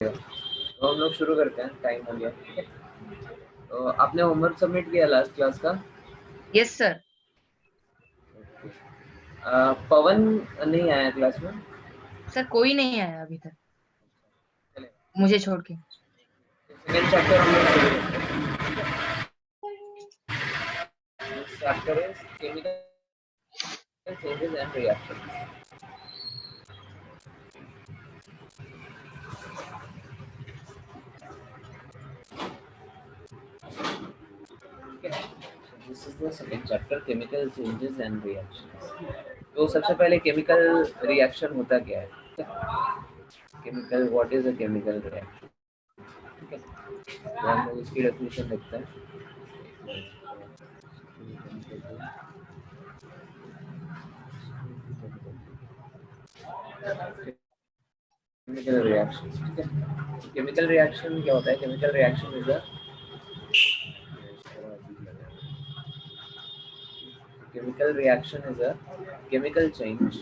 तो हम लोग शुरू करते हैं, टाइम हो गया। ठीक है, तो आपने होमवर्क सबमिट किया लास्ट क्लास का? Yes sir. पवन नहीं आया क्लास में? सर कोई नहीं आया अभी तक चलेगा, मुझे छोड़ के। सेकंड चैप्टर हम लोग शुरू करते हैं। Chapter is chemical changes and reactions. This is the second chapter, chemical changes and reactions. तो सबसे पहले केमिकल रिएक्शन होता क्या है? Chemical, what is a chemical reaction? ठीक है, तो हम लोग इसकी डेफिनेशन देखते हैं। केमिकल रिएक्शन, ठीक है, केमिकल रिएक्शन क्या होता है? Chemical reaction is a chemical reaction is a chemical change.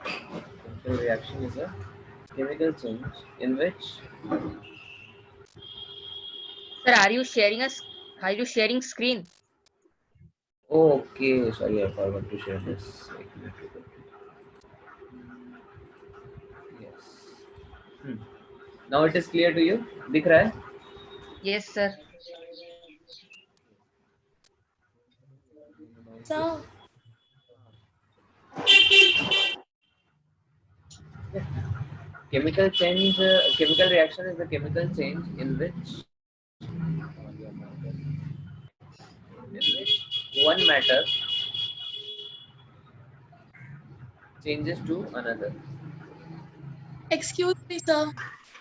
Chemical reaction is a chemical change in which sir are you sharing screen? okay, sorry, I forgot to share this. Yes. Now it is clear to you? दिख रहा है? Yes sir. Sir, Chemical change, chemical reaction is the chemical change in which one matter changes to another. excuse me, sir.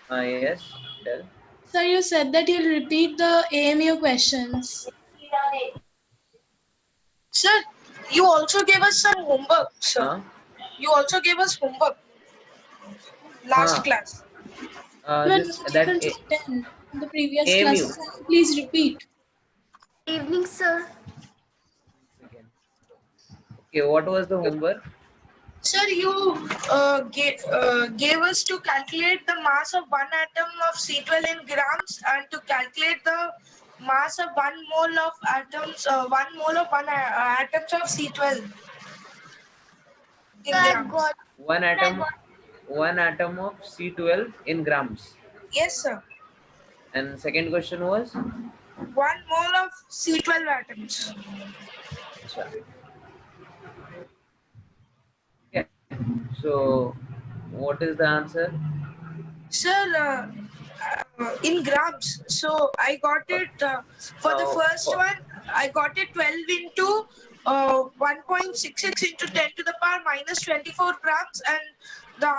Yes, tell. Sir, you said that you'll repeat the AMU questions. Sir, you also gave us some homework, sir. You also gave us homework last class. You were This not that able to attend in the previous AMU. class. Please repeat. Evening, sir. Okay, what was the homework? Sir, you gave us to calculate the mass of one atom of C12 in grams and to calculate the mass of 1 mole of atoms, 1 mole of atoms of C12 in grams. One atom of C12 in grams. Yes, sir. And second question was 1 mole of C12 atoms. okay. So what is the answer? Sir, in grams. So I got it for the first one. I got it 12 into 1.66 into 10 to the power minus 24 grams, and the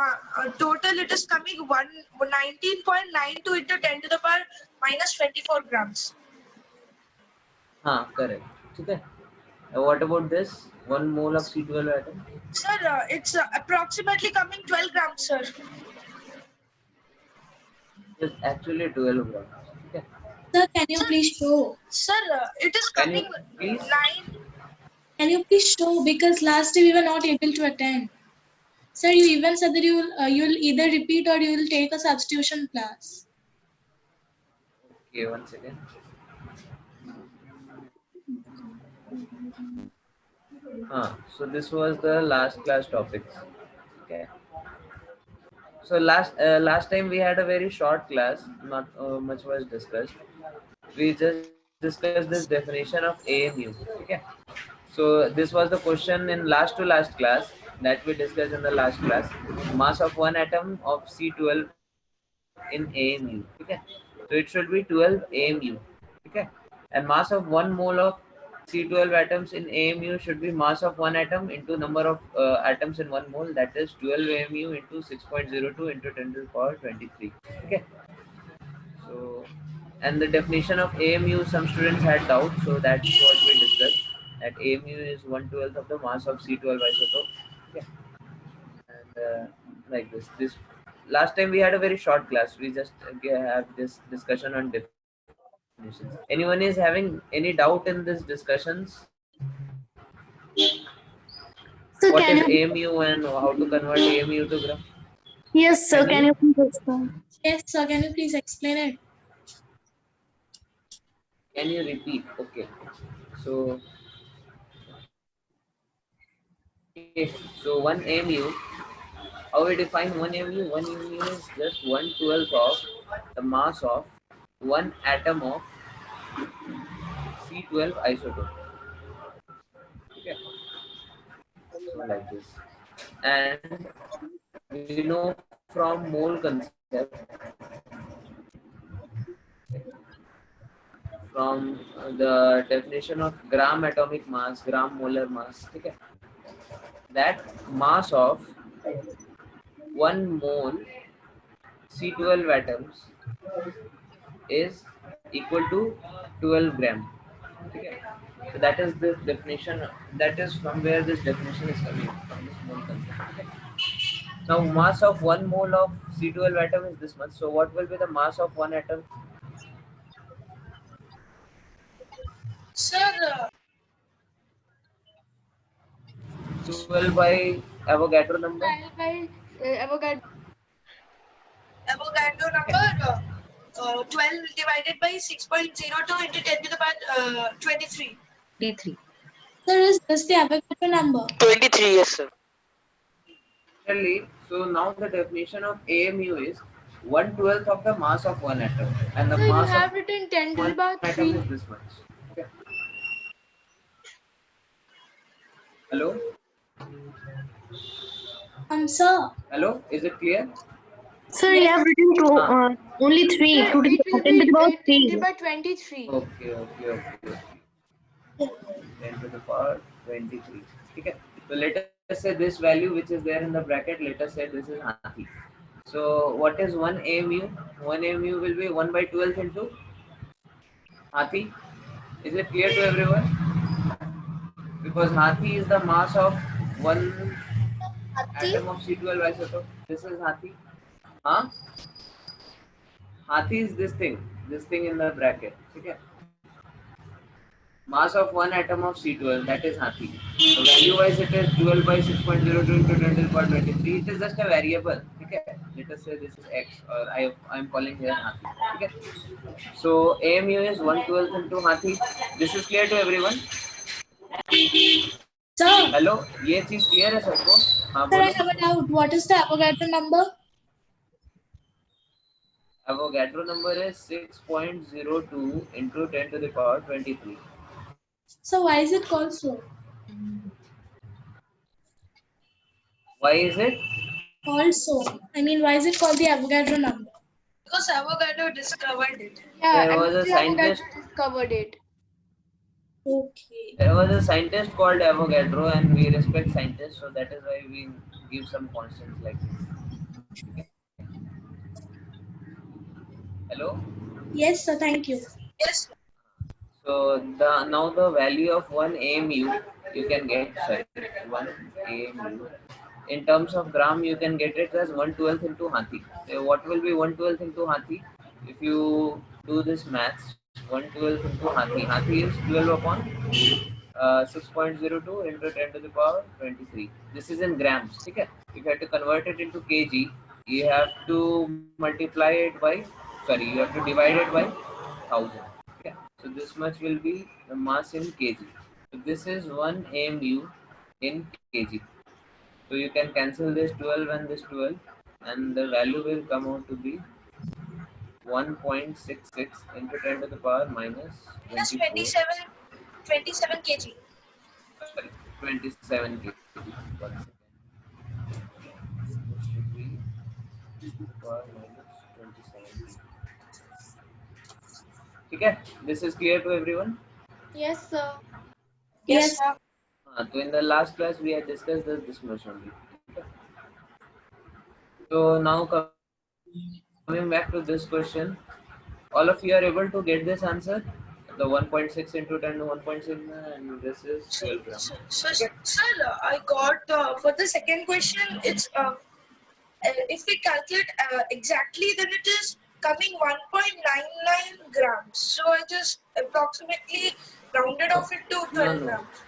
total it is coming 19.92 into 10 to the power minus 24 grams. Correct. Okay. What about this? 1 mole of C12 atom? Sir, it's approximately coming 12 grams, sir. It's actually 12 grams. Okay. Sir, can you please show? Sir, it is Can coming you please? 9. Can you please show? Because last day we were not able to attend. Sir, you even said that you'll either repeat or you will take a substitution class. Okay, one second. So this was the last class topics. Okay. So last time we had a very short class, not much was discussed. We just discussed this definition of AMU. Okay. So this was the question in last to last class that we discussed in the last class. Mass of one atom of C12 in AMU. Okay. So it should be 12 AMU. Okay. And mass of 1 mole of C12 atoms in AMU should be mass of one atom into number of atoms in 1 mole, that is 12 AMU into 6.02 into 10 to the power 23. Okay. So, and the definition of AMU, some students had doubt, so that's what we discussed. That AMU is 1/12 of the mass of C12 isotope. Okay. And like this last time we had a very short class. We just have this discussion on definitions. Anyone is having any doubt in this discussions? So What can is you AMU and how to convert AMU to gram? Yes, sir. Can you please explain? Yes, sir. Can you please explain it? Can you repeat? Okay. So, okay. So 1 mu. How we define 1 mu? 1 mu is just 1/12 of the mass of one atom of C12 isotope. Okay. So like this. And we know from mole concept, from the definition of gram atomic mass, gram molar mass, okay, that mass of 1 mole C12 atoms is equal to 12 gram. Okay. So that is the definition. That is from where this definition is coming from, this mole concept. Okay. Now mass of 1 mole of C12 atom is this much. So what will be the mass of one atom? Sir, 12 by Avogadro number. Avogadro number 12 divided by 6.02 into 10 to the power 23. 23. Sir, is this the Avogadro number? 23, yes, sir. Really, so now the definition of AMU is 1/12 of the mass of one atom, and the mass of written 10 to the one power atom 3. is this much. Okay. Hello, Sir. hello, is it clear? Sir, you have written only 3. Sir, To the it will 10 to be the power 10 3. to the power 23. Okay. 10 to the power 23. Okay. So let us say this value which is there in the bracket, let us say this is Hathi. So what is 1 AMU? 1 AMU will be 1 by 12 into Hathi. Is it clear to everyone? Because Hathi is the mass of one atom of C12 isotope. This is Hathi. Huh? Hathi is this thing in the bracket. Okay. Mass of one atom of C12, that is Hathi. So value wise it is 12 by 6.02 into 10 to the power 23. It is just a variable. Okay. Let us say this is X, or I am calling here Hathi. Okay. So AMU is 1/12 into Hathi. This is clear to everyone? Sir, hello, ये चीज clear है सबको? हाँ sir, I बोलो. have a doubt. What is the Avogadro number? Avogadro number is 6.02 into 10 to the power 23. So why is it called so? Why is it? Called so. I mean, why is it called the Avogadro number? Because Avogadro discovered it. Yeah, There was a actually scientist. Avogadro discovered it. Okay. There was a scientist called Avogadro, and we respect scientists, so that is why we give some constants like this. Hello. Yes, sir. Thank you. Yes. So now the value of 1 AMU you can get, sorry, 1 AMU in terms of gram you can get it as 1/12 into Hathi. So what will be 1/12 into Hathi? If you do this maths, 1/12 into Hathi. Hathi is 12 upon 6.02 into 10 to the power 23. This is in grams. Okay? If you have to convert it into kg, you have to multiply it by, sorry, you have to divide it by 1000. Okay? So this much will be the mass in kg. So this is 1 AMU in kg. So you can cancel this 12 and this 12, and the value will come out to be 1.66 into 10 to the power minus Plus 24. 27 kg. Sorry, 27 kg. 1 second. This should be power minus 27 kg. Okay, this is clear to everyone? Yes, sir. Yes. sir. So in the last class we had discussed this much only. Okay. So now coming back to this question, all of you are able to get this answer? The 1.6 into 10 to 1.6, and this is 12 grams. So, sir, I got for the second question, it's if we calculate exactly, then it is coming 1.99 grams. So I just approximately rounded off it to 12 No. grams.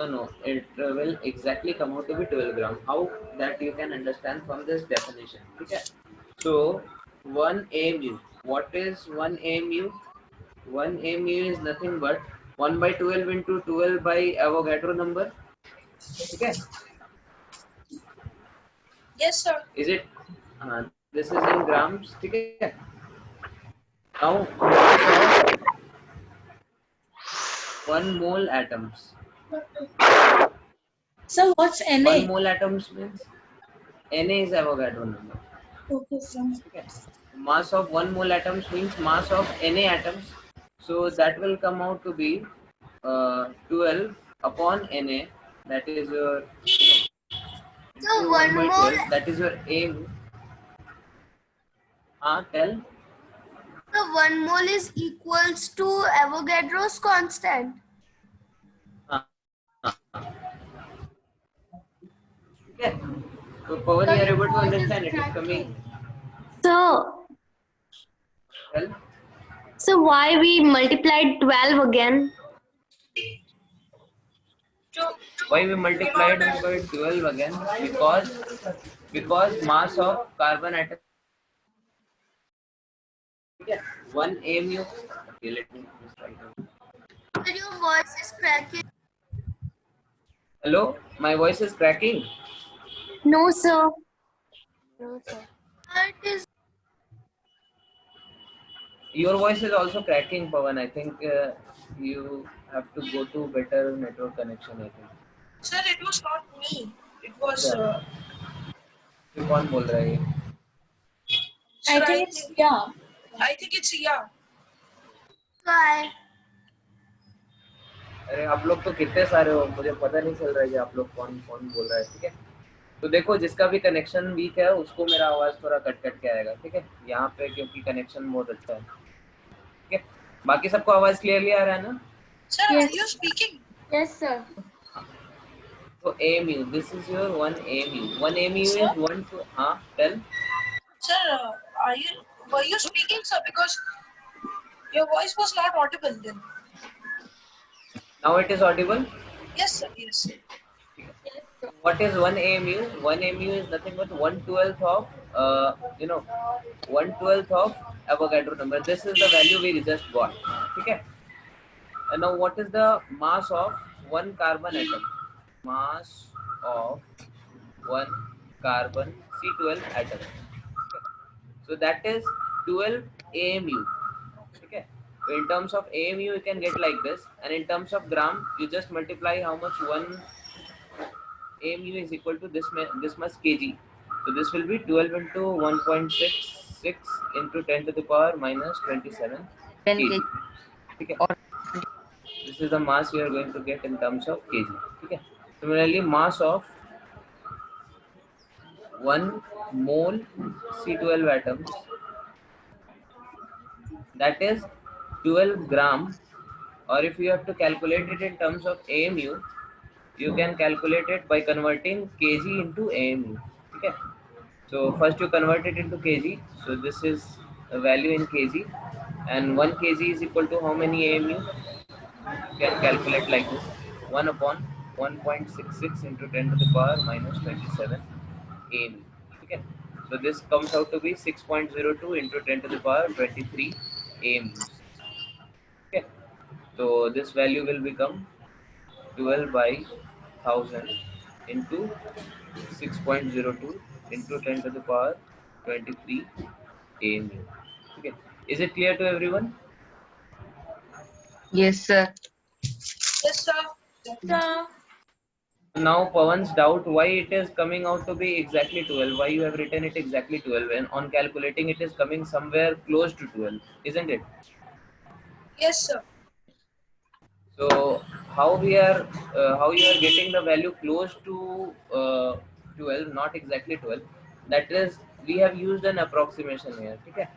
No, it will exactly come out to be 12 gram. How that you can understand from this definition. Okay. So 1 AMU. What is 1 AMU? 1 AMU is nothing but 1 by 12 into 12 by Avogadro number. Okay. Yes, sir. Is it? This is in grams. Okay. Now, 1 mole atoms. So what's 1 Na? mole atoms means Na is Avogadro number. Okay, from Okay. Mass of 1 mole atoms means mass of Na atoms. So that will come out to be 12 upon Na. That is your So 1 one by mole, 12. That is your aim. Tell. so one mole is equals to Avogadro's constant. Ah, ah. Okay. So Pawan, you are able to understand it is coming. So, Well, so why we multiplied 12 again? why we multiplied by 12 again? Because mass of carbon atom. Okay. 1 AMU. Okay, let me just write down. But your voice is cracking. Hello, my voice is cracking. No, sir. No, sir. But is Your voice is also cracking, Pawan. I think you have to go to better network connection. I think. Sir, it was not me. It was. Yeah. You कौन बोल रहा है? Sir, I think it's yeah. I think it's yeah. why? अरे आप लोग तो कितने सारे हो, मुझे पता नहीं चल रहा है कि आप लोग कौन कौन बोल रहा है. ठीक है. तो देखो जिसका भी कनेक्शन वीक है उसको मेरा आवाज थोड़ा कट कट के आएगा. ठीक है. यहाँ पे क्योंकि कनेक्शन बहुत अच्छा है. ठीक है. बाकी सबको आवाज क्लियरली आ रहा है ना? Sir, Yes. are you speaking? Yes, sir. So AMU, this is your 1 AMU. 1 AMU is 1 to tell. Sir, were you speaking, sir? Because your voice was not audible then. Now it is audible. Yes, sir. Yes. What is 1 AMU? 1 AMU is nothing but 1/12 of 1/12 of Avogadro number. This is the value we just got. Okay. And now what is the mass of one carbon atom? Mass of one carbon C12 atom. Okay. So that is 12 AMU. Okay. So in terms of AMU you can get like this, and in terms of gram you just multiply how much one AMU is equal to this much kg. So this will be 12 into 1.66 into 10 to the power minus 27 10 kg. kg. Okay. Or This is the mass you are going to get in terms of kg. Okay. Similarly, mass of 1 mole C12 atoms, that is 12 gram, or if you have to calculate it in terms of AMU, you can calculate it by converting kg into AMU. Okay. So first you convert it into kg. So this is a value in kg, and 1 kg is equal to how many AMU? You can calculate like this: 1 upon 1.66 into 10 to the power minus 27 AMU. Okay. So this comes out to be 6.02 into 10 to the power 23 AMUs. Okay. So this value will become 12 by 1000 into 6.02 into 10 to the power 23 AMU. Okay. Is it clear to everyone? yes, sir. Yes, sir. Sir. Now Pawan's doubt why it is coming out to be exactly 12. Why you have written it exactly 12, and on calculating it is coming somewhere close to 12, isn't it? Yes, sir. So how you are getting the value close to 12, not exactly 12? That is, we have used an approximation here. Okay.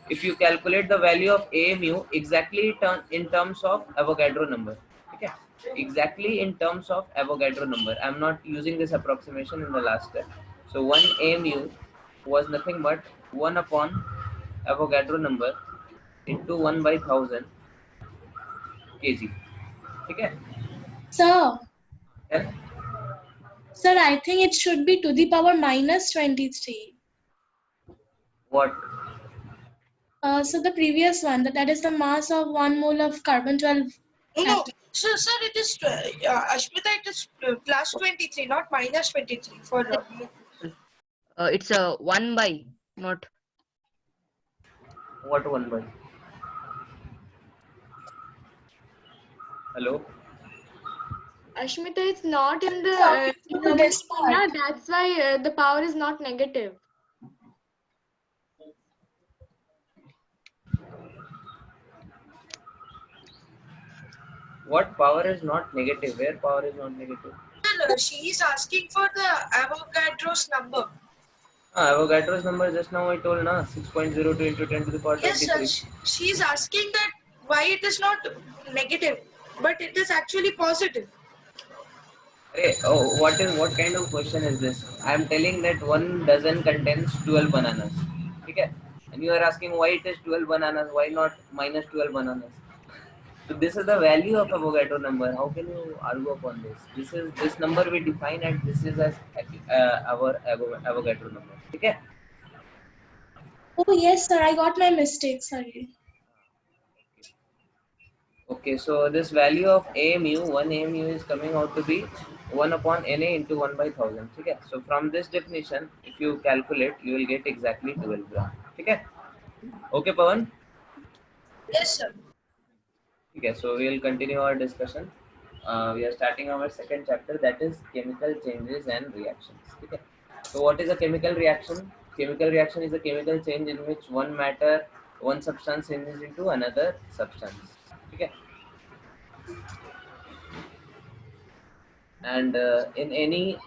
If you calculate the value of AMU exactly in terms of Avogadro number, okay, exactly in terms of Avogadro number. I'm not using this approximation in the last step. So 1 AMU was nothing but 1 upon Avogadro number into 1 by 1000 kg. Okay. Sir, Yeah? Sir, I think it should be to the power minus 23. What? So the previous one, that is the mass of 1 mole of carbon 12 No, atom. so sir, it is Ashmita. It is plus 23, not minus 23 for. It's a 1 by, not. What 1 by? Hello? Ashmita, it's not in the Talking about this yeah, part. that's why the power is not negative. What power is not negative? Where power is not negative? Sir, she is asking for the Avogadro's number. Avogadro's number just now I told na 6.02 into 10 to the power Yes, sir. 23. She is asking that why it is not negative, but it is actually positive. Hey, oh, what kind of question is this? I am telling that 1 dozen contains 12 bananas. Okay? And you are asking why it is 12 bananas, why not minus 12 bananas? So this is the value of Avogadro number. How can you argue upon this? This number we define and this is as our Avogadro number. Okay? Oh, yes, sir, I got my mistake. Sorry. Okay, so this value of AMU, 1 AMU is coming out to be 1 upon Na into 1 by 1000. Okay, so from this definition, if you calculate, you will get exactly 12 gram. Okay, okay, Pawan. Yes, sir. Okay, so we will continue our discussion. We are starting our second chapter, that is chemical changes and reactions. Okay, so what is a chemical reaction? Chemical reaction is a chemical change in which one substance changes into another substance. Okay. And in any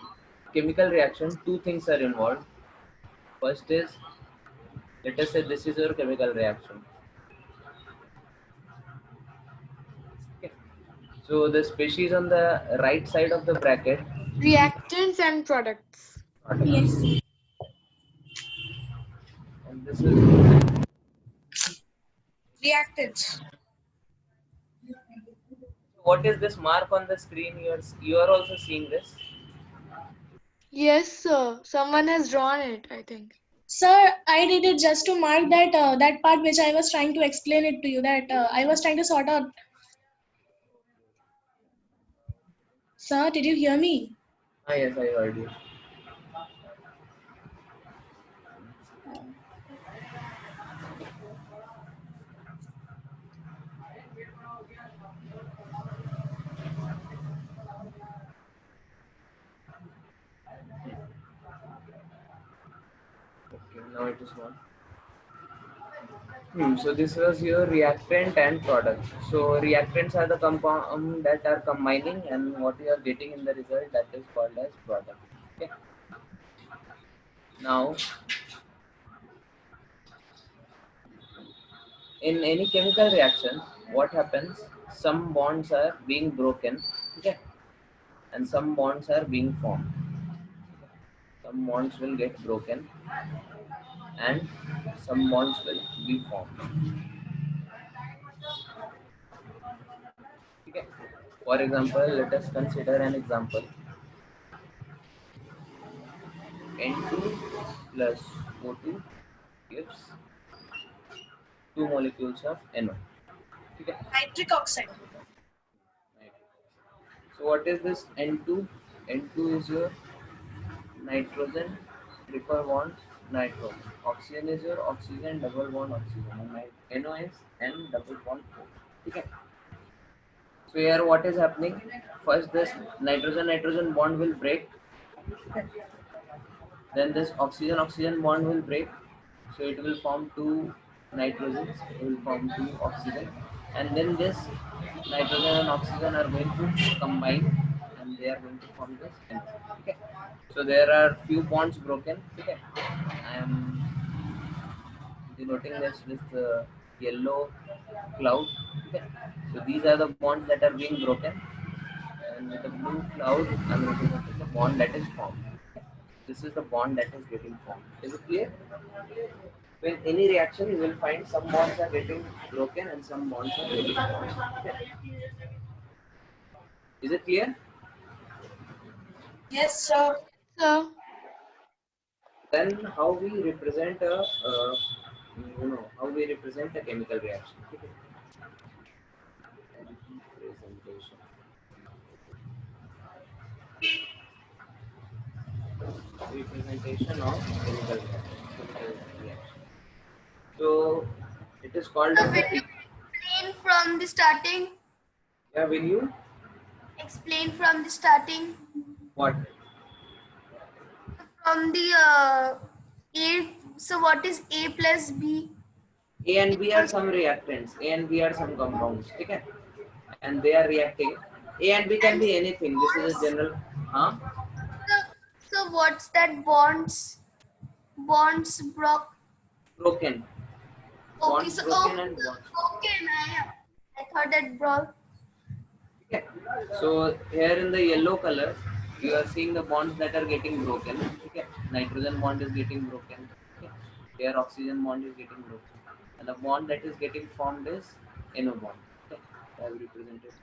chemical reaction, two things are involved. First is, let us say this is your chemical reaction. Okay. So the species on the right side of the bracket, Reactants and products. Yes. and this is, Reactants. what is this mark on the screen? You are also seeing this. Yes, sir. Someone has drawn it, I think. Sir, I did it just to mark that that part which I was trying to explain it to you, that I was trying to sort out. Sir, did you hear me? Ah, yes, I heard you. Okay, now it is one. So this was your reactant and product. So reactants are the compound that are combining, and what you are getting in the result, that is called as product. Okay. Now, in any chemical reaction, what happens? Some bonds are being broken, okay, and some bonds are being formed. Some bonds will get broken, and some bonds will be formed. Okay. For example, let us consider an example. N2 plus O2 gives 2 molecules of NO. Okay. Nitric oxide. So what is this N2? N2 is your nitrogen triple bond nitrogen. Oxygen is your oxygen double bond oxygen. And NO is N double bond O. Okay. So here what is happening? First this nitrogen bond will break. Then this oxygen bond will break. So it will form two nitrogens. It will form two oxygen. And then this nitrogen and oxygen are going to combine, and they are going to form this N. Okay. So there are few bonds broken. Okay. I am denoting this with yellow cloud. Okay. So these are the bonds that are being broken, and with the blue cloud, I am representing the bond that is formed. This is the bond that is getting formed. Is it clear? When any reaction, you will find some bonds are getting broken and some bonds are getting formed. Okay. Is it clear? Yes, sir. Sir. Then how we represent a how we represent a chemical reaction. Okay. Representation. Representation of chemical reaction. So it is called So as will the you explain from the starting? yeah. Will you Explain from the starting. what? From the A. So what is A plus B? A and B are Equals. some reactants. A and B are some compounds. Okay, and they are reacting. A and B can And be anything. This is a bonds. general. Huh? So, so what's that bonds? Bonds broke. Broken. Okay, Bonds so broken and bonds. okay, I thought that broke. Okay. So here in the yellow color, you are seeing the bonds that are getting broken. Okay. Nitrogen bond is getting broken. Okay. Here oxygen bond is getting broken. And the bond that is getting formed is NO bond. Okay. I have represented this.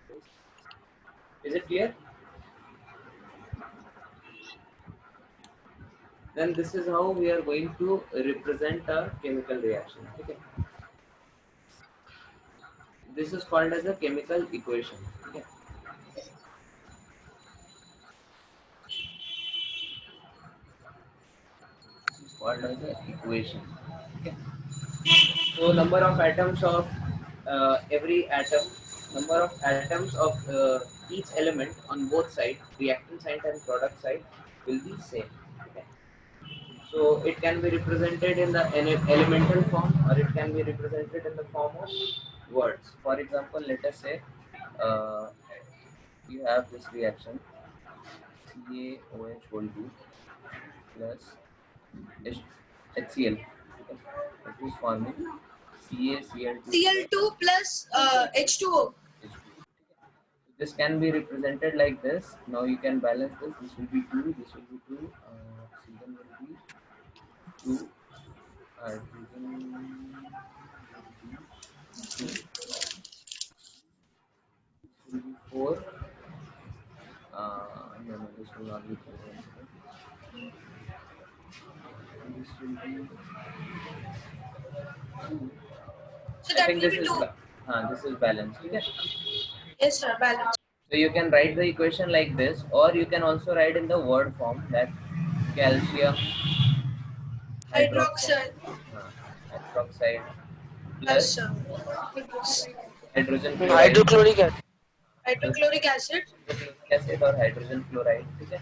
Is it clear? Then this is how we are going to represent a chemical reaction. Okay. This is called as a chemical equation. Okay. This is called as an equation. Okay. So number of atoms of every atom, number of atoms of each element on both sides, reactant side and product side, will be same. Okay. So it can be represented in the elemental form, or it can be represented in the form of words. For example, let us say uh, you have this reaction CaOH whole 2 plus HCl. Okay. It is forming CaCl2 plus Cl2 plus H2O. this can be represented like this. Now you can balance this. This will be 2, this will be 2, oxygen will be 2, hydrogen will be 2, this will be 4, no, this will not be 4, this will be 2. So I that think will this be is, 2. this is balanced. Okay? Yes, sir. Balance. So you can write the equation like this, or you can also write in the word form that calcium hydroxide, Hydroxide. hydroxide Plus plus hydrogen chloride, Hydrochloric acid. hydrochloric acid. hydrochloric acid or hydrogen chloride. Okay?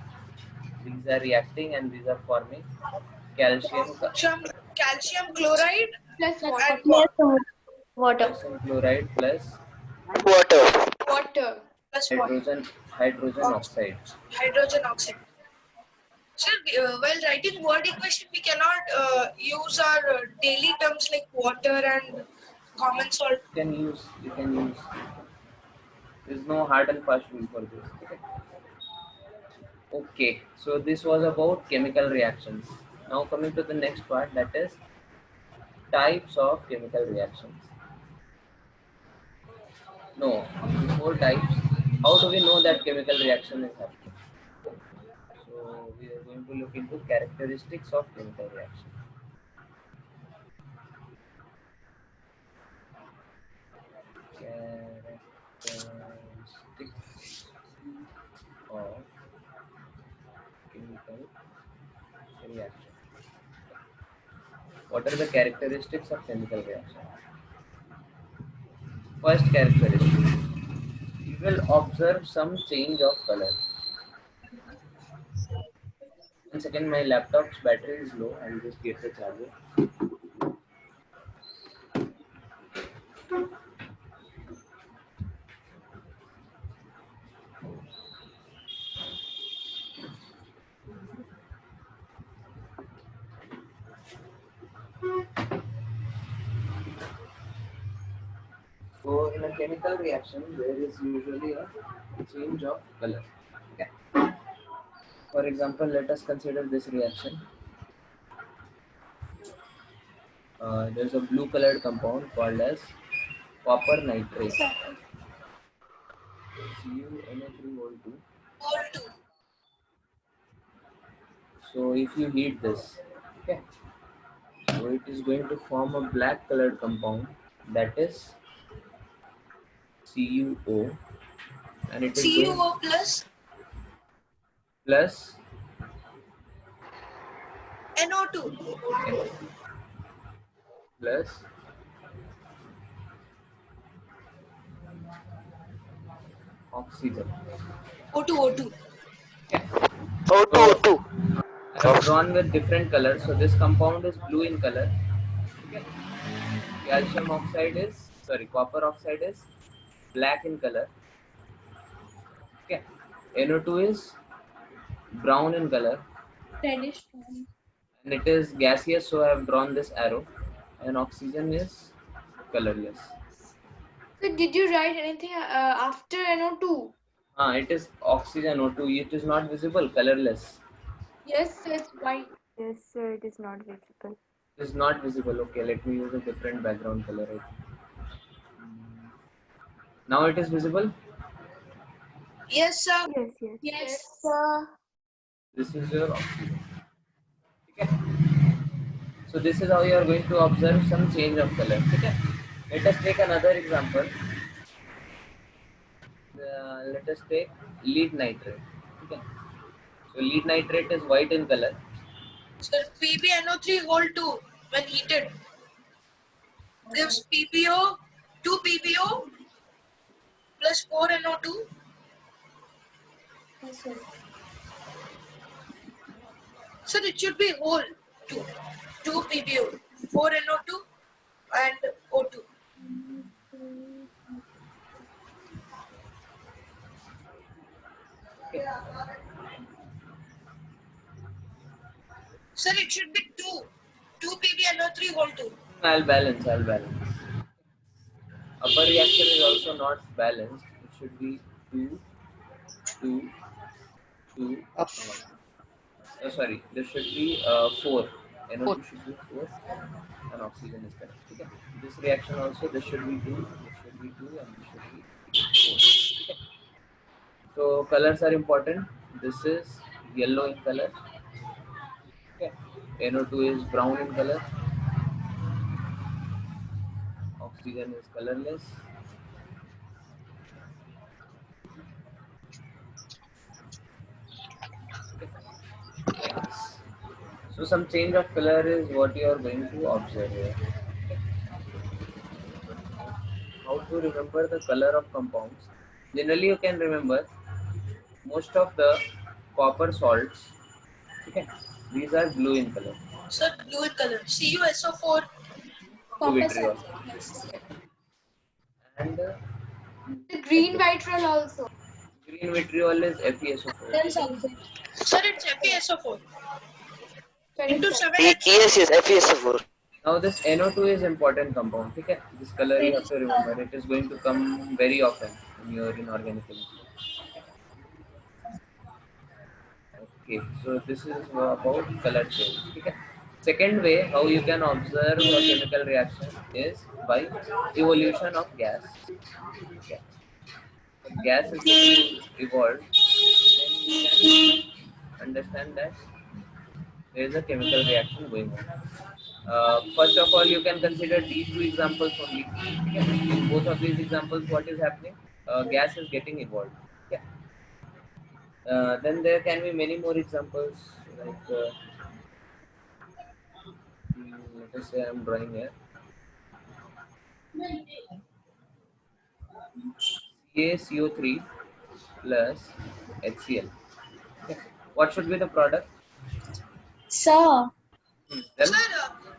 These are reacting and these are forming calcium, Calcium chloride Plus water. and what? Water. calcium chloride plus Water. Water. Plus what? hydrogen oxide. Hydrogen oxide. Sir, while writing word equation, we cannot use our daily terms like water and common salt. You can use. There is no hard and fast rule for this. Okay. Okay, so this was about chemical reactions. Now coming to the next part, that is types of chemical reactions. No, before types, how do we know that chemical reaction is happening? So we are going to look into characteristics of chemical reaction. Characteristics of chemical reaction. What are the characteristics of chemical reaction? First characteristic, you will observe some change of color. One second, my laptop's battery is low. I'll just get the charger. So in a chemical reaction, there is usually a change of color. Okay. For example, let us consider this reaction. There's a blue colored compound called as copper nitrate. CuNO3O2. All two. So if you heat this, okay, so it is going to form a black colored compound, that is CuO, and it is going CuO plus plus NO2. plus oxygen. O2, O2. So I have drawn with different colors. So this compound is blue in color. Okay. Calcium oxide is, sorry, copper oxide is black in color. Okay. NO2 is brown in color, Reddish brown. and it is gaseous, so I have drawn this arrow. And oxygen is colorless. So did you write anything after NO2? It is oxygen O2. It is not visible, colorless. Yes, it's white. Yes, sir, it is not visible. It is not visible. Okay, let me use a different background color. Now it is visible. Yes, sir. Yes, yes. Yes. sir. This is your oxygen. Okay. So this is how you are going to observe some change of color. Okay. Let us take another example. Let us take lead nitrate. Okay. So lead nitrate is white in color. So PbNO3 whole 2 when heated gives PbO 2 PbO plus 4 NO2. Yes, sir. So it should be whole 2. 2 PbO, 4 NO2 and O2. Sir, it should be 2. 2 PbNO3 whole 2. I'll balance. Upper reaction is also not balanced. It should be 2, 2, 2. Sorry, there should be 4. NO2 should be 4, and oxygen is correct. Okay. This reaction also, this should be 2, this should be 2, and this should be 4. Okay. So colors are important. This is yellow in color. Okay. NO2 is brown in color. Oxygen is colorless. Like this. So some change of color is what you are going to observe here. How to remember the color of compounds? Generally, you can remember most of the copper salts. Okay, these are blue in color. Sir, blue in color. CuSO4. Blue Copper vitriol. sulfate. Yes. And The green vitriol also. green vitriol is FeSO4. Iron sulfate. Sir, it's FeSO4 into 7 Yes, yes, FeSO4. Now this NO2 is important compound. Okay, this color you have to remember. It is going to come very often in your inorganic chemistry. Okay, so this is about color change. Okay. Second way how you can observe a chemical reaction is by evolution of gas. Okay. If gas is getting evolved, then you can understand that there is a chemical reaction going on. First of all, you can consider these two examples only. Okay. In both of these examples, what is happening? Gas is getting evolved. Okay. Then there can be many more examples, like let us say I'm drawing here CaCO3 plus HCl. Okay. What should be the product? Sir, Tell. Sir,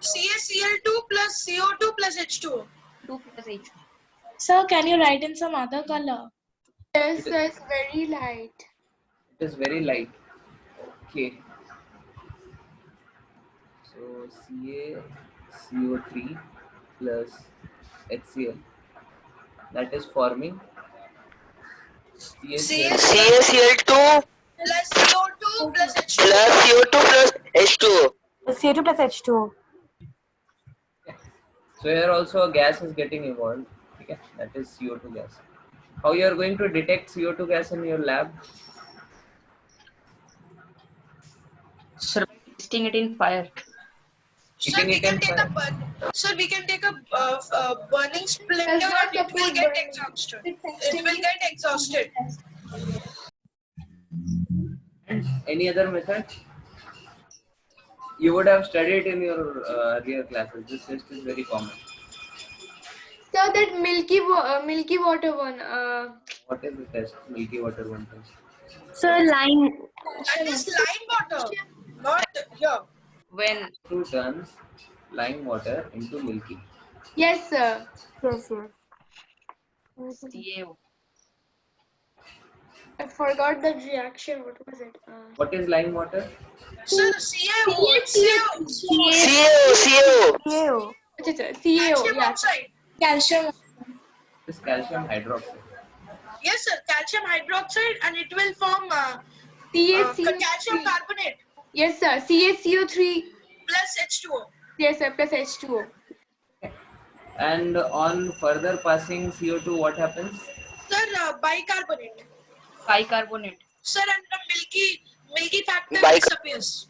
CaCl2 plus CO2 plus H2O. 2 plus H. sir, can you write in some other color? Yes, it's very light. It is very light. Okay. So CaCO3 plus HCl, that is forming CaCl CaCl2 plus CO2 plus H2O. plus CO2 plus H2O. CO2 plus H2O. So here also a gas is getting evolved. Okay, that is CO2 gas. How you are going to detect CO2 gas in your lab? Sir, testing it in fire. Sir, Keeping we it can in take fire. a sir, we can take a burning splinter Does not and it will support get burning. exhausted. It It will get exhausted. And any other method? You would have studied in your earlier classes. This test is very common. So that milky water one. What is the test? Milky water one test. Sir, line. That is lime water, not here. When 2 turns lime water into milky. Yes, sir. Yes, yes. CaO. I forgot the reaction. What was it? What is lime water? Sir, CaO, CaO, CO. Ew. CaO. calcium Yeah. oxide. Calcium. This calcium hydroxide. Yes, sir, calcium hydroxide, and it will form CaCO3. calcium carbonate Yes, sir. CaCO3. plus H2O. Yes, sir. Plus H2O. And on further passing CO2, what happens? Sir, bicarbonate. Bicarbonate. Sir, and the milky factor Bic- disappears.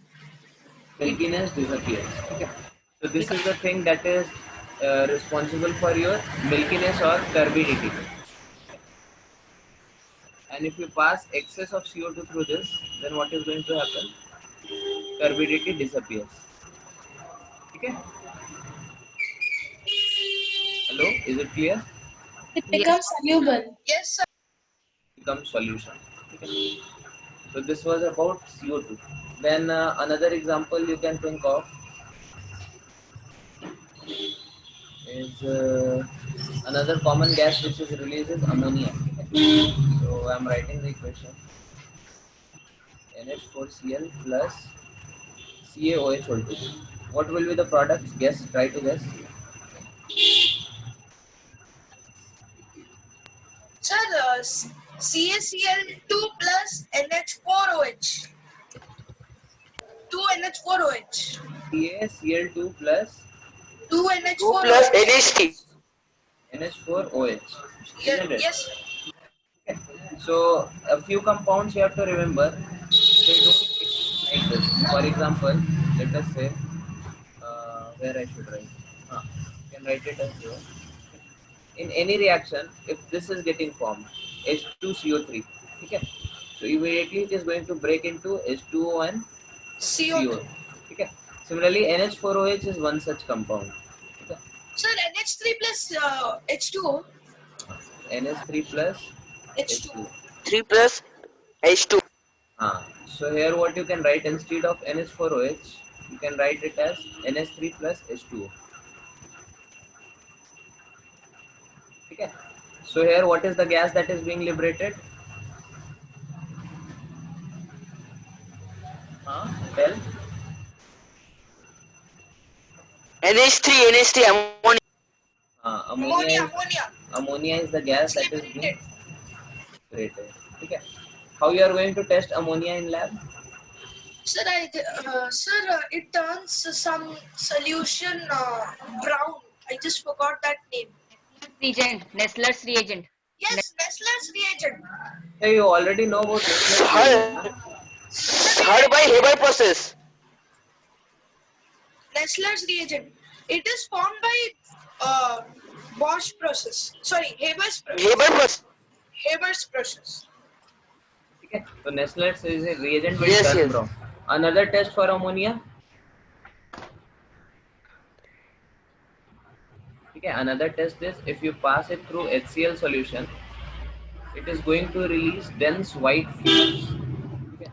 Milkiness disappears. Okay. So this is the thing that is responsible for your milkiness or turbidity. And if you pass excess of CO2 through this, then what is going to happen? Turbidity disappears. Okay. Hello, is it clear? It becomes soluble. Yes, sir. Becomes solution. Okay. So this was about CO2. Then another example you can think of is another common gas which is released is ammonia. Okay. So I am writing the equation: NH4Cl plus CaOH whole two. What will be the products? Guess. Try to guess. Sir, CaCl2 plus NH4OH. 2 NH4OH. CaCl2 plus 2 2 NH4OH. plus NH3. NH4OH. Yes, Isn't it? yes. Okay. So a few compounds you have to remember. They don't exist like this. For example, let us say where I should write. You can write it as here. In any reaction, if this is getting formed, H2CO3, okay, so immediately it is going to break into H2O and CO2. CO. Okay. Similarly, NH4OH is one such compound. Okay. Sir, NH3 plus H2O. NH3 plus H2. H2. 3 plus H2. So here what you can write instead of NH4OH, you can write it as NH3 plus H2O. Okay. So here what is the gas that is being liberated? Tell. NH3 ammonia. Ammonia is the gas that is being liberated. Okay. How you are going to test ammonia in lab? Sir, it turns some solution brown. I just forgot that name. Reagent. Nestler's reagent. Yes, Nestler's reagent. Hey, you already know about this. Third by Haber process. Nestler's reagent. It is formed by Bosch process. Sorry, Haber's process. Haber process. Haber's process. Okay. So Nestler's is a reagent will Yes, turn yes. brown. Another test for ammonia. Okay, another test is if you pass it through HCl solution, it is going to release dense white fumes. Okay.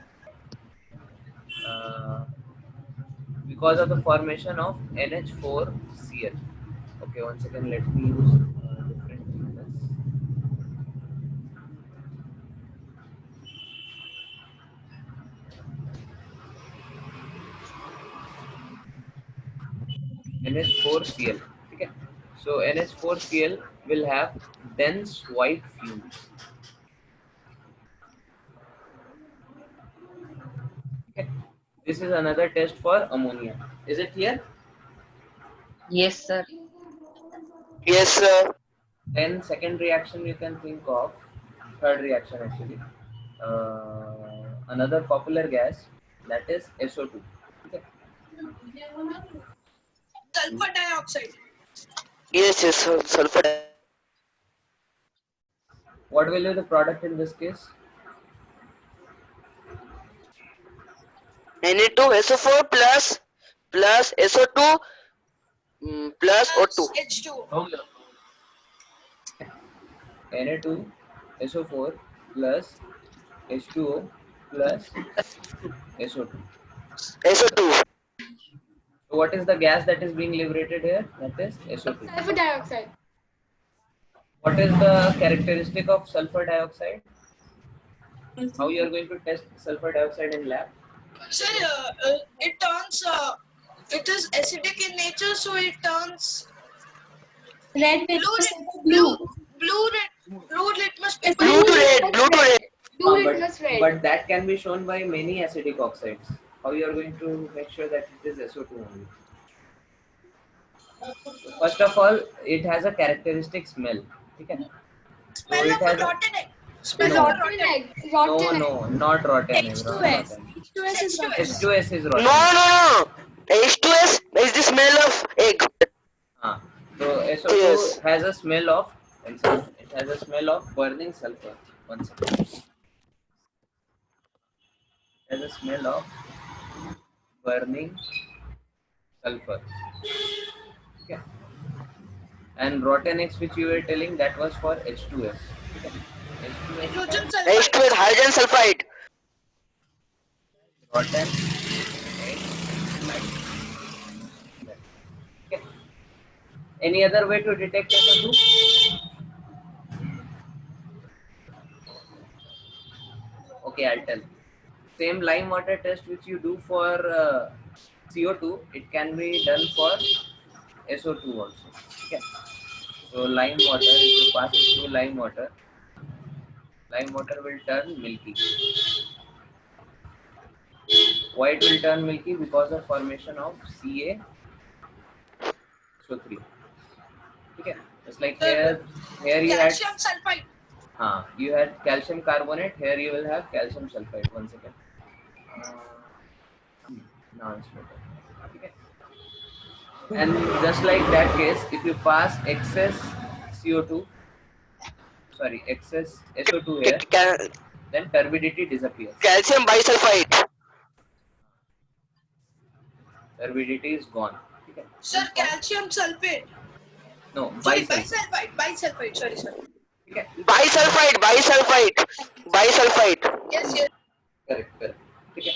Because of the formation of NH4Cl. Okay, one second, let me use different fingers. NH4Cl. Okay. So NH4Cl will have dense white fumes. Okay. This is another test for ammonia. Is it clear? Yes, sir. Yes, sir. Then second reaction you can think of, third reaction actually. Another popular gas, that is SO2. Okay. Sulfur dioxide. Yes, yes, sir. Sulfur. What will be the product in this case? Na2SO4 plus SO2 plus O2. H2O. Na2SO4 plus H2O plus SO2. SO2. So what is the gas that is being liberated here? That is SO2. Sulfur dioxide. What is the characteristic of sulfur dioxide? How you are going to test sulfur dioxide in lab? Sir, it turns. It is acidic in nature, so it turns Red blue, litmus blue, blue. blue litmus paper. Blue to red. Blue to red. Blue but, litmus red. but that can be shown by many acidic oxides. How you are going to make sure that it is SO2 only? First of all, it has a characteristic smell. Okay? Smell So it of a has rotten egg. Smell No. of a Rotten rotten egg. egg. Rotten egg. no, not rotten egg. Not H2S. rotten. H2S is rotten. H2S is No, rotten. no, no. H2S is the smell of egg. So SO2 Yes. has a smell of, it has a smell of burning sulfur. One second. It has a smell of burning sulfur. Okay. And rotten eggs which you were telling, that was for H2S. Okay. H2S Hydrogen H2S sulfide. hydrogen sulfide. rotten egg light. Okay. Any other way to detect SO2? Okay, I'll tell. Same lime water test which you do for CO2, it can be done for SO2 also. Okay. So lime water, if you pass it through lime water will turn milky. Why it will turn milky? Because of formation of CaSO3. Okay. Just like here you had Calcium sulfide. you had calcium carbonate. Here you will have calcium sulfide. One second. Now it's better. Okay. And just like that case, if you pass excess CO2, sorry, excess SO2 here, then turbidity disappears. Calcium bisulfite. Turbidity is gone. Okay. Sir, calcium sulfate. No, Sorry, bisulfite. bisulfite. Sorry. Okay. Bisulfite. Yes. Correct. Okay.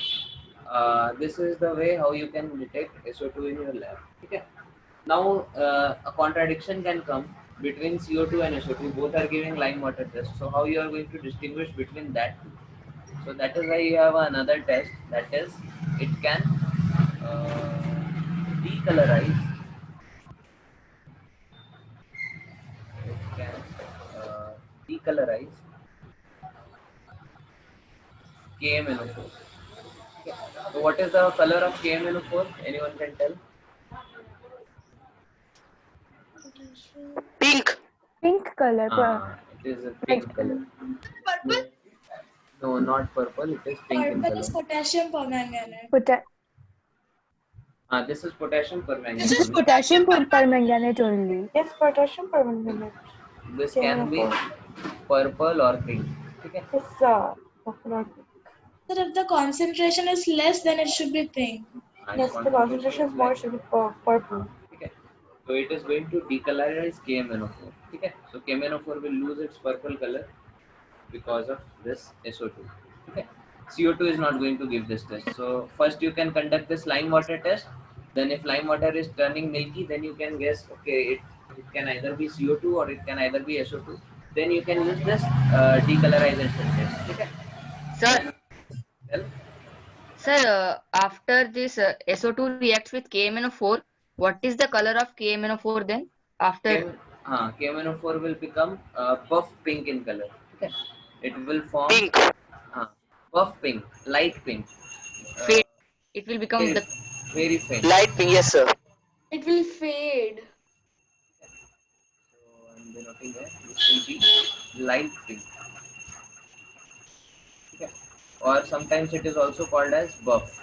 This is the way how you can detect SO2 in your lab. Okay. Now a contradiction can come between CO2 and SO2. Both are giving lime water test. So how you are going to distinguish between that two? So that is why you have another test. That is, it can decolorize. It can decolorize KMNO4. Okay. So what is the color of KMNO4? Anyone can tell? Pink. Pink color. It is a pink color. Purple. No, not purple. It is pink in Purple color. is potassium permanganate. This is potassium permanganate. This is Potassium permanganate only. Yes, potassium permanganate. This can be purple or pink. Okay. Yes, coconut. So if the concentration is less, then it should be pink. Yes, the concentration is more, it should be purple. Okay. So it is going to decolorize KMNO4. Okay. So KMNO4 will lose its purple color because of this SO2. Okay. CO2 is not going to give this test. So first you can conduct this lime water test. Then if lime water is turning milky, then you can guess, okay, it can either be CO2 or it can either be SO2. Then you can use this decolorization test. Okay. Sir, Well, sir, after this SO2 reacts with KMNO4, what is the color of KMNO4 then? After KMNO4 will become puff pink in color. Okay. It will form Pink. puff pink, light pink. fade, it will become Very, the very faint. Light pink. Yes, sir. It will fade. So I'm denoting there. This will be light pink. Okay. Or sometimes it is also called as buff.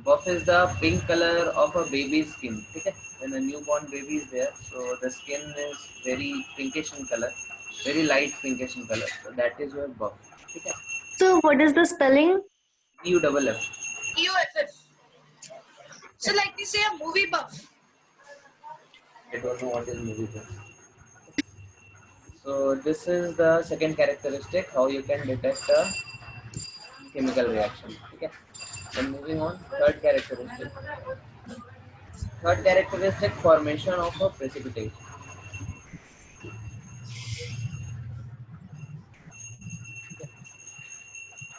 Buff is the pink color of a baby's skin. Okay? When a newborn baby is there, so the skin is very pinkish in color, very light pinkish in color. So that is your buff. Okay? So what is the spelling? UFF. EUFF. So like we say a movie buff. I don't know what is movie buff. So this is the second characteristic, how you can detect a chemical reaction. Okay. Then moving on, third characteristic. Third characteristic, formation of a precipitate.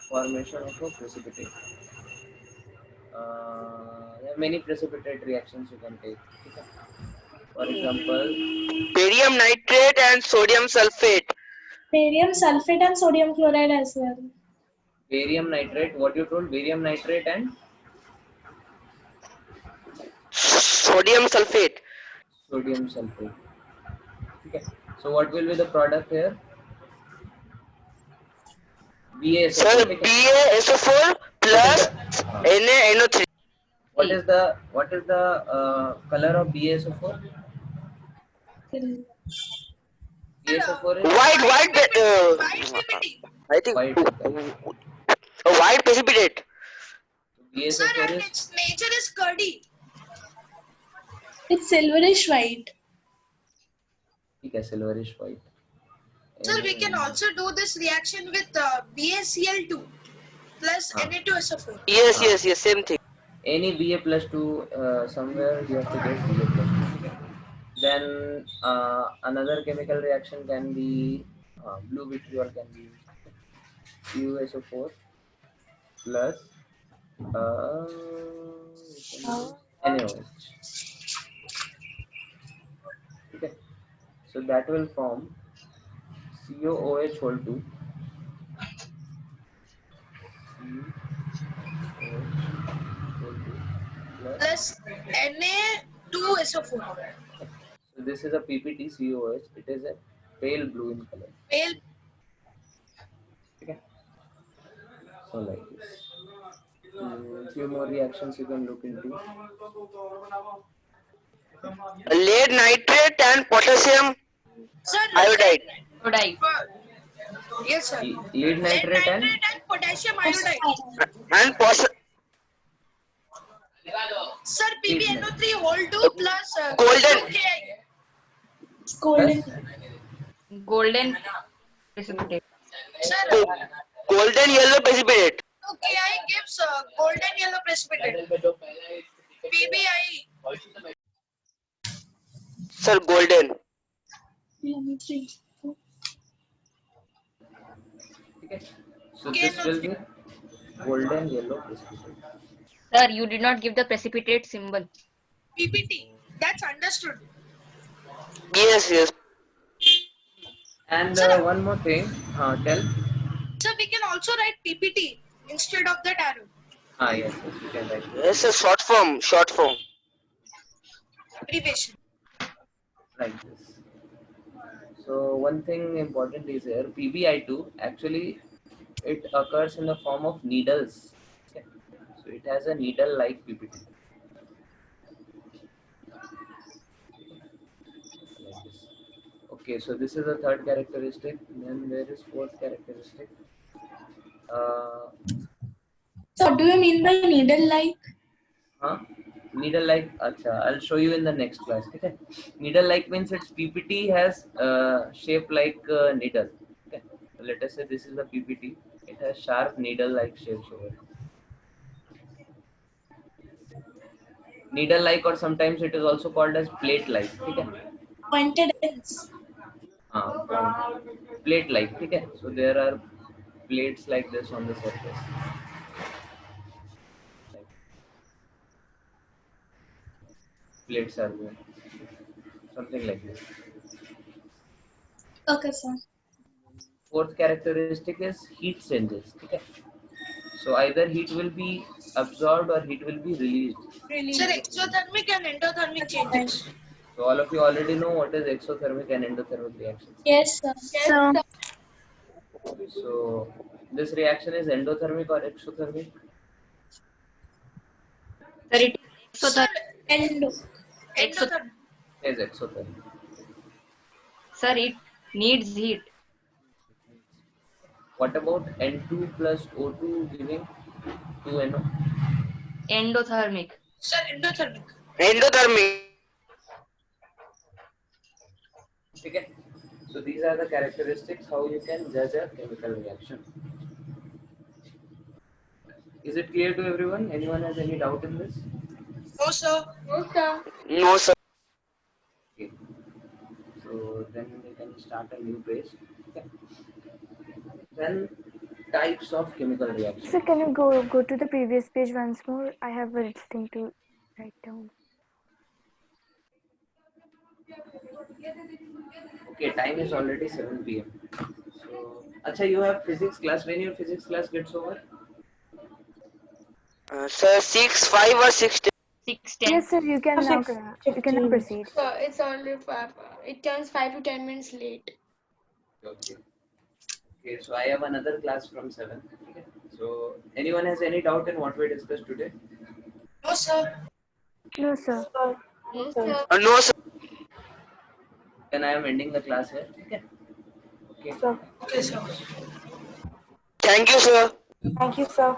Formation of a precipitate. There are many precipitate reactions you can take. Okay. For example, Barium nitrate and sodium sulfate. Barium sulfate and sodium chloride as well. barium nitrate. What you told? Barium nitrate and Sodium sulfate. sodium sulfate. Okay. So what will be the product here? BaSO4. Sir, Okay. BaSO4 plus NaNO3. What is the color of BaSO4? BaSO4 is White, White PPT. I think white. a white precipitate. Sir, BaSO4 and is its nature is curdy. It's silverish white. okay, silverish white. Sir, we can also do this reaction with BaCl2 plus Na2SO4. Yes, same thing. Any Ba plus 2 somewhere you have to get Ba plus 2. Then another chemical reaction can be blue vitriol can be CuSO4 plus NaOH. Okay, so that will form COOH whole 2 Plus Na2SO4. So this is a PPT COOH. It is a pale blue in color. Pale. Okay. So like this. Few more reactions you can look into. Lead nitrate and potassium Sir, iodide. Iodide. yes, sir. Lead nitrate and potassium iodide. And Sir, PbNO3 whole 2 plus golden. 2Ki. Golden. Golden precipitate. Sir, golden yellow precipitate. 2Ki gives golden yellow precipitate. PbI. Sir, golden. PbNO3. okay. So this will be golden yellow precipitate. Sir, you did not give the precipitate symbol. PPT. That's understood. Yes. And one more thing, tell. Sir, we can also write PPT instead of that arrow. Yes, you can write. Yes, a short form. Abbreviation. Like this. So one thing important is here, PbI2 actually it occurs in the form of needles. Okay. So it has a needle-like PPT. Like this. Okay, so this is the third characteristic. Then there is fourth characteristic. So what do you mean by needle-like? Needle-like. Acha, I'll show you in the next class. Okay. Needle-like means its PPT has shape like needle. Okay. So let us say this is the PPT. It has sharp needle-like shapes over it. Needle-like, or sometimes it is also called as plate-like. Okay. Pointed ends. Plate-like. Okay. So there are plates like this on the surface. Plates are there. Something like this. Okay, sir. Fourth characteristic is heat changes. Okay. So either heat will be absorbed or heat will be released. Sir, exothermic and endothermic changes. So all of you already know what is exothermic and endothermic reactions. Yes, sir. So So this reaction is endothermic or exothermic? Sir, it is Sir, exothermic. endothermic. Is exothermic. Sir, it needs heat. What about N2 plus O2 giving 2NO? Endothermic. Sir, endothermic. Endothermic. Okay. So these are the characteristics how you can judge a chemical reaction. Is it clear to everyone? Anyone has any doubt in this? No, sir. No, sir. No, sir. Okay. So then we can start a new page. Okay. Then types of chemical reactions. So can you go to the previous page once more? I have a little thing to write down. Okay, time is already 7 p.m. So, Acha, you have physics class. When your physics class gets over? Sir, 6, 5 or 6. 6:10. Yes, sir. You can now proceed. Sir, it's only 5. It turns 5 to 10 minutes late. Okay. Okay, so I have another class from 7. Okay. So, anyone has any doubt in what we discussed today? No, sir. No, sir. Yes, sir. No, sir. Then I am ending the class here. Okay. Okay. Okay, sir. Thank you, sir. Thank you, sir.